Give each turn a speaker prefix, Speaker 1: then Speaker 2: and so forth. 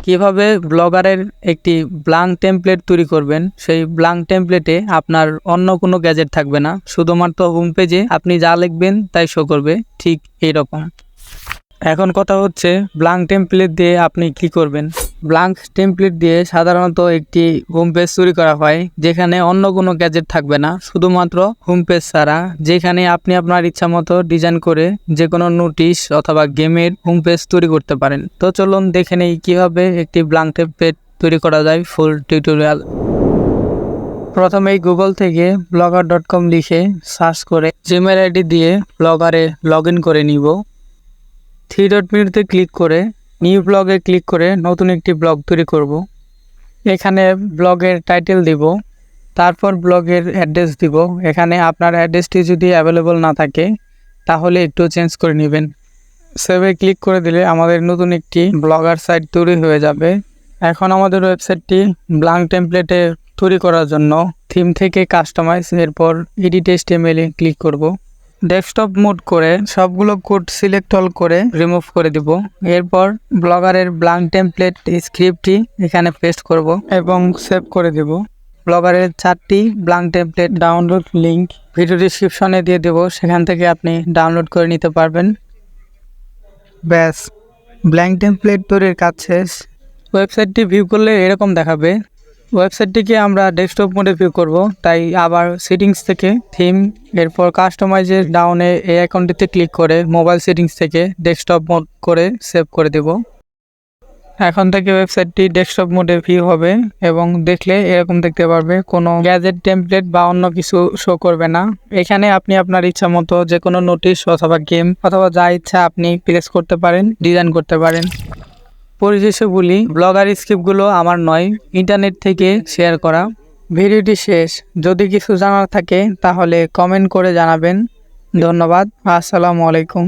Speaker 1: কিভাবে ব্লগারের একটি blank template তৈরি করবেন। সেই ব্ল্যাঙ্ক টেমপ্লেটে আপনার অন্য কোনো গ্যাজেট থাকবে না, শুধুমাত্র হোম পেজে আপনি যা লিখবেন তাই শো করবে, ঠিক এইরকম। এখন কথা হচ্ছে ব্ল্যাঙ্ক টেমপ্লেট দিয়ে আপনি কি করবেন। ব্ল্যাঙ্ক টেমপ্লেট দিয়ে সাধারণত একটি হোম পেজ তৈরি করা হয়, যেখানে অন্য কোনো গ্যাজেট থাকবে না, শুধুমাত্র হোম পেজ ছাড়া, যেখানে আপনি আপনার ইচ্ছা মতো ডিজাইন করে যে কোনো নোটিশ অথবা গেমের হোম পেজ তৈরি করতে পারেন। তো চলুন দেখে নেই কিভাবে একটি ব্ল্যাঙ্ক টেমপ্লেট তৈরি করা যায়, ফুল টিউটোরিয়াল। প্রথমেই গুগল থেকে blogger.com লিখে সার্চ করে জিমেল আইডি দিয়ে ব্লগারে লগ ইন করে নিব। 3 ডট মেনুতে ক্লিক করে নিউ ব্লগে ক্লিক করে নতুন একটি ব্লগ তৈরি করব। এখানে ব্লগের টাইটেল দিব, তারপর ব্লগের অ্যাড্রেস দিব। এখানে আপনার অ্যাড্রেসটি যদি অ্যাভেলেবল না থাকে তাহলে একটু চেঞ্জ করে নেবেন। সেভে ক্লিক করে দিলে আমাদের নতুন একটি ব্লগার সাইট তৈরি হয়ে যাবে। এখন আমাদের ওয়েবসাইটটি ব্ল্যাঙ্ক টেমপ্লেটে তৈরি করার জন্য থিম থেকে কাস্টমাইজ, এরপর এডিট HTML এ ক্লিক করব। ডেস্কটপ মোড করে সবগুলো কোড সিলেক্ট অল করে রিমুভ করে দিব। এরপর ব্লগারের ব্ল্যাঙ্ক টেমপ্লেট স্ক্রিপ্টটি এখানে পেস্ট করব এবং সেভ করে দেব। ব্লগারের 4টি blank template download link video ডিসক্রিপশনে দিয়ে দেব, সেখান থেকে আপনি ডাউনলোড করে নিতে পারবেন। ব্যাস, ব্ল্যাঙ্ক টেমপ্লেট তৈরির কাজ শেষ। ওয়েবসাইটটি ভিউ করলে এরকম দেখাবে। ওয়েবসাইটটিকে আমরা ডেস্কটপ মোডে ভিউ করব, তাই আবার সেটিংস থেকে থিম, এরপর কাস্টমাইজের ডাউনে এই অ্যাকাউন্টটিতে ক্লিক করে মোবাইল সেটিংস থেকে ডেস্কটপ মোড করে সেভ করে দেব। এখন থেকে ওয়েবসাইটটি ডেস্কটপ মোডে ভিউ হবে এবং দেখলে এরকম দেখতে পারবে, কোনো গ্যাজেট টেমপ্লেট বা অন্য কিছু শো করবে না। এখানে আপনি আপনার ইচ্ছা মতো যে কোনো নোটিশ অথবা গেম অথবা যা ইচ্ছা আপনি প্লেস করতে পারেন, ডিজাইন করতে পারেন। পরিশেষে বলি, ব্লগার স্ক্রিপ্টগুলো আমার নয়, ইন্টারনেট থেকে শেয়ার করা। ভিডিওটি শেষ। যদি কিছু জানার থাকে তাহলে কমেন্ট করে জানাবেন। ধন্যবাদ। আসসালামু আলাইকুম।